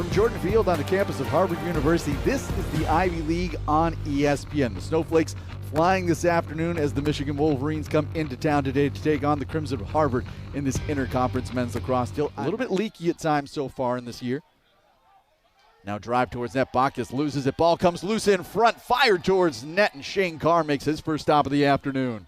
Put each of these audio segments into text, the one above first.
From Jordan Field on the campus of Harvard University, this is the Ivy League on ESPN. The Snowflakes flying this afternoon as the Michigan Wolverines come into town today to take on the Crimson of Harvard in this interconference men's lacrosse. Still a little bit leaky at times so far in this year. Now drive towards net. Bacchus loses it. Ball comes loose in front. Fired towards net, and Shane Carr makes his first stop of the afternoon.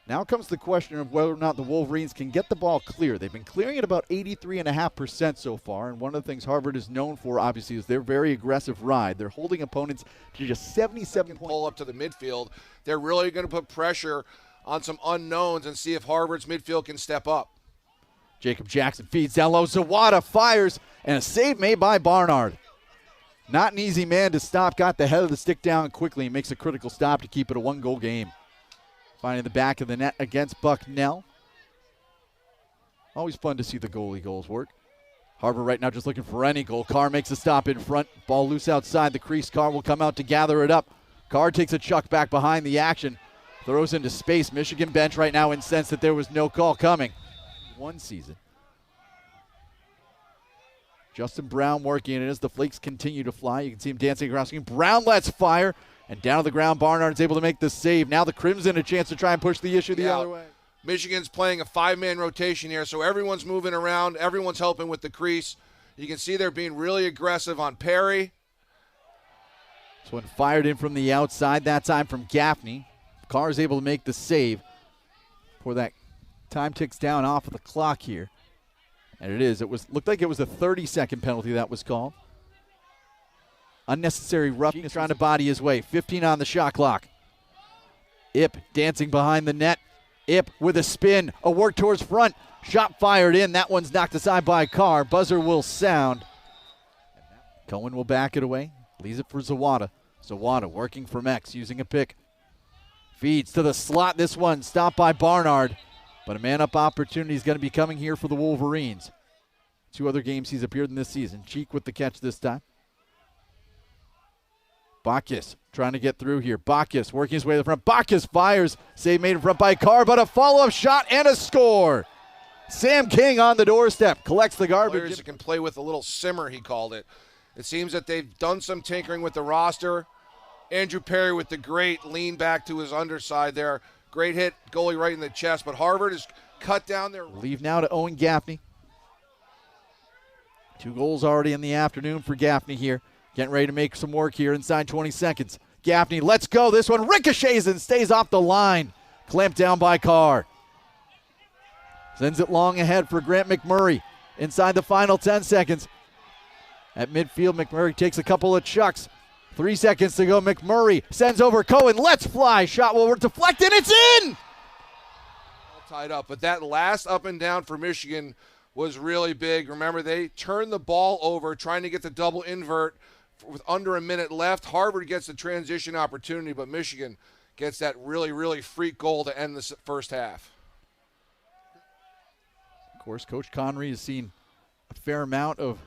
Now comes the question of whether or not the Wolverines can get the ball clear. They've been clearing at about 83.5% so far, and one of the things Harvard is known for, obviously, is their very aggressive ride. They're holding opponents to just 77 points. Pull up to the midfield. They're really going to put pressure on some unknowns and see if Harvard's midfield can step up. Jacob Jackson feeds down low. Zawada fires, and a save made by Barnard. Not an easy man to stop. Got the head of the stick down quickly and makes a critical stop to keep it a one-goal game. Finding the back of the net against Bucknell. Always fun to see the goalie goals work. Harvard right now just looking for any goal. Carr makes a stop in front. Ball loose outside the crease. Carr will come out to gather it up. Carr takes a chuck back behind the action. Throws into space. Michigan bench right now incensed that there was no call coming. One season. Justin Brown working it as the Flakes continue to fly. You can see him dancing across the screen. Brown lets fire. And down to the ground, Barnard's able to make the save. Now the Crimson a chance to try and push the issue the other way. Michigan's playing a five-man rotation here, so everyone's moving around. Everyone's helping with the crease. You can see they're being really aggressive on Perry. This one fired in from the outside, that time from Gaffney. Carr's able to make the save. Before that time ticks down off of the clock here. And it is. Looked like it was a 30-second penalty that was called. Unnecessary roughness trying to body his way. 15 on the shot clock. Ip dancing behind the net. Ip with a spin. A work towards front. Shot fired in. That one's knocked aside by Carr. Buzzer will sound. Cohen will back it away. Leaves it for Zawada. Zawada working from X using a pick. Feeds to the slot. This one stopped by Barnard. But a man-up opportunity is going to be coming here for the Wolverines. 2 other games he's appeared in this season. Cheek with the catch this time. Bacchus trying to get through here. Bacchus working his way to the front. Bacchus fires. Save made in front by Carr, but a follow-up shot and a score. Sam King on the doorstep. Collects the garbage. Players that can play with a little simmer, he called it. It seems that they've done some tinkering with the roster. Andrew Perry with the great lean back to his underside there. Great hit, goalie right in the chest, but Harvard has cut down their... Leave now to Owen Gaffney. 2 goals already in the afternoon for Gaffney here. Getting ready to make some work here inside 20 seconds. Gaffney, let's go. This one ricochets and stays off the line. Clamped down by Carr. Sends it long ahead for Grant McMurray. Inside the final 10 seconds. At midfield, McMurray takes a couple of chucks. 3 seconds to go. McMurray sends over Cohen. Let's fly. Shot will deflect, and it's in! All tied up, but that last up and down for Michigan was really big. Remember, they turned the ball over trying to get the double invert with under a minute left. Harvard gets the transition opportunity, but Michigan gets that really, really freak goal to end the first half. Of course, Coach Connery has seen a fair amount of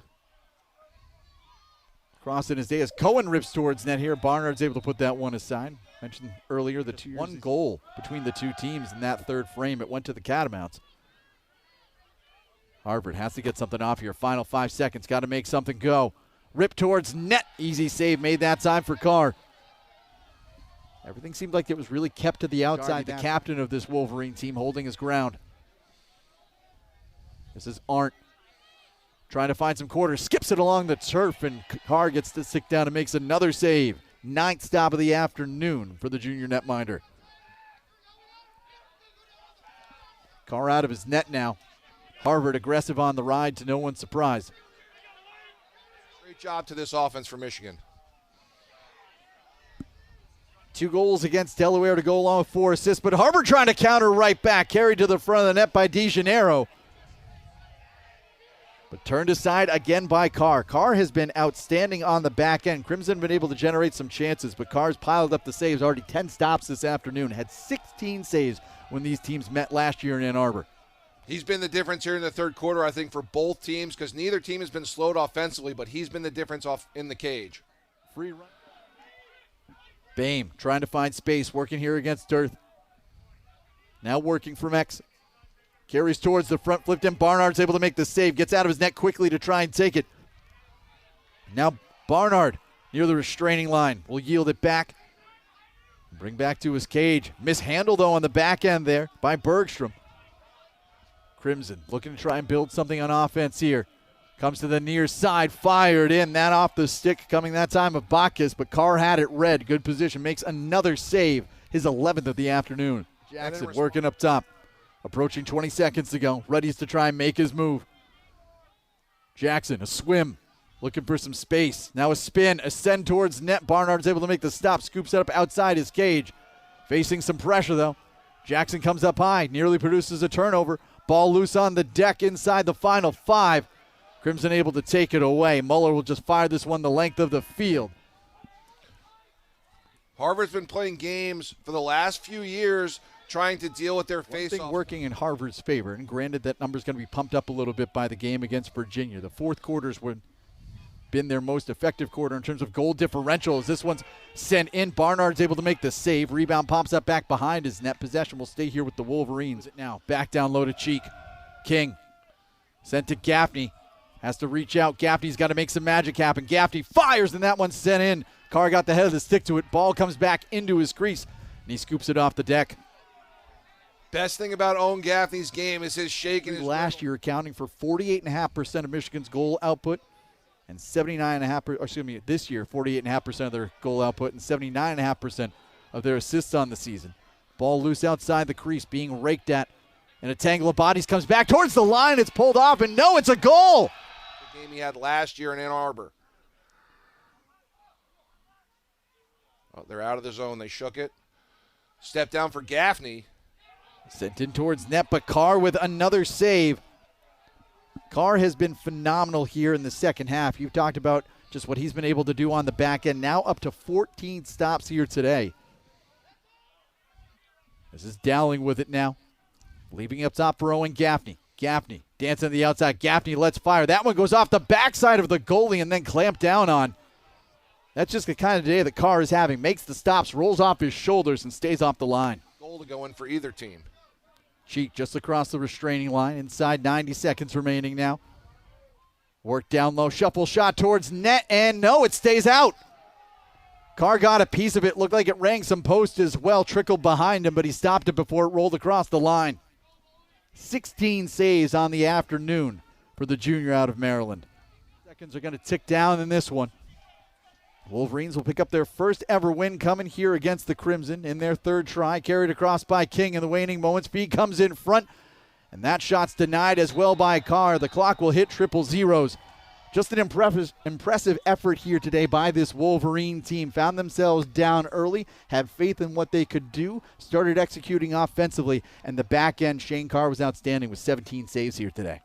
cross in his day as Cohen rips towards net here. Barnard's able to put that one aside. Mentioned earlier the 1 goal between the 2 teams in that third frame. It went to the Catamounts. Harvard has to get something off here. Final 5 seconds. Got to make something go. Rip towards net. Easy save made that time for Carr. Everything seemed like it was really kept to the outside. The captain of this Wolverine team holding his ground. This is Arndt trying to find some quarters. Skips it along the turf, and Carr gets to stick down and makes another save. 9th stop of the afternoon for the junior netminder. Carr out of his net now. Harvard aggressive on the ride to no one's surprise. Great job to this offense for Michigan. 2 goals against Delaware to go along with 4 assists, but Harvard trying to counter right back. Carried to the front of the net by DeGennaro. But turned aside again by Carr. Carr has been outstanding on the back end. Crimson been able to generate some chances, but Carr's piled up the saves. Already 10 stops this afternoon. Had 16 saves when these teams met last year in Ann Arbor. He's been the difference here in the third quarter, I think, for both teams, because neither team has been slowed offensively, but he's been the difference off in the cage. Free run. Boehm trying to find space, working here against Dearth. Now working from X. Carries towards the front, flipped in. Barnard's able to make the save. Gets out of his net quickly to try and take it. Now Barnard near the restraining line will yield it back. Bring back to his cage. Mishandled, though, on the back end there by Bergstrom. Crimson looking to try and build something on offense here. Comes to the near side, fired in. That off the stick coming that time of Bacchus, but Carr had it red. Good position. Makes another save, his 11th of the afternoon. Jackson working up top. Approaching 20 seconds to go. Ready to try and make his move. Jackson, a swim. Looking for some space. Now a spin, ascend towards net. Barnard's able to make the stop. Scoops it up outside his cage. Facing some pressure, though. Jackson comes up high. Nearly produces a turnover. Ball loose on the deck inside the final 5. Crimson able to take it away. Muller will just fire this one the length of the field. Harvard's been playing games for the last few years trying to deal with their face-off. Working in Harvard's favor, and granted that number's going to be pumped up a little bit by the game against Virginia. The fourth quarter's been their most effective quarter in terms of goal differential as this one's sent in. Barnard's able to make the save. Rebound pops up back behind his net. Possession will stay here with the Wolverines. Now back down low to Cheek. King sent to Gaffney. Has to reach out. Gaffney's got to make some magic happen. Gaffney fires, and that one's sent in. Carr got the head of the stick to it. Ball comes back into his crease, and he scoops it off the deck. Best thing about Owen Gaffney's game is his shake and his last year accounting for 48.5% of Michigan's goal output and 79.5%, this year 48.5% of their goal output and 79.5% of their assists on the season. Ball loose outside the crease, being raked at, and a tangle of bodies comes back towards the line. It's pulled off, and no, it's a goal. The game he had last year in Ann Arbor. Oh, they're out of the zone. They shook it. Step down for Gaffney. Sent in towards net, but Carr with another save. Carr has been phenomenal here in the second half. You've talked about just what he's been able to do on the back end. Now up to 14 stops here today. This is Dowling with it now. Leaving up top for Owen Gaffney. Gaffney dancing to the outside. Gaffney lets fire. That one goes off the backside of the goalie and then clamped down on. That's just the kind of day that Carr is having. Makes the stops, rolls off his shoulders, and stays off the line. Goal to go in for either team. Cheek just across the restraining line. Inside 90 seconds remaining now. Work down low. Shuffle shot towards net. And no, it stays out. Carr got a piece of it. Looked like it rang some posts as well. Trickled behind him, but he stopped it before it rolled across the line. 16 saves on the afternoon for the junior out of Maryland. Seconds are going to tick down in this one. Wolverines will pick up their first ever win coming here against the Crimson in their third try. Carried across by King in the waning moments. Feed comes in front, and that shot's denied as well by Carr. The clock will hit triple zeros. Just an impressive effort here today by this Wolverine team. Found themselves down early, had faith in what they could do, started executing offensively, and the back end, Shane Carr was outstanding with 17 saves here today.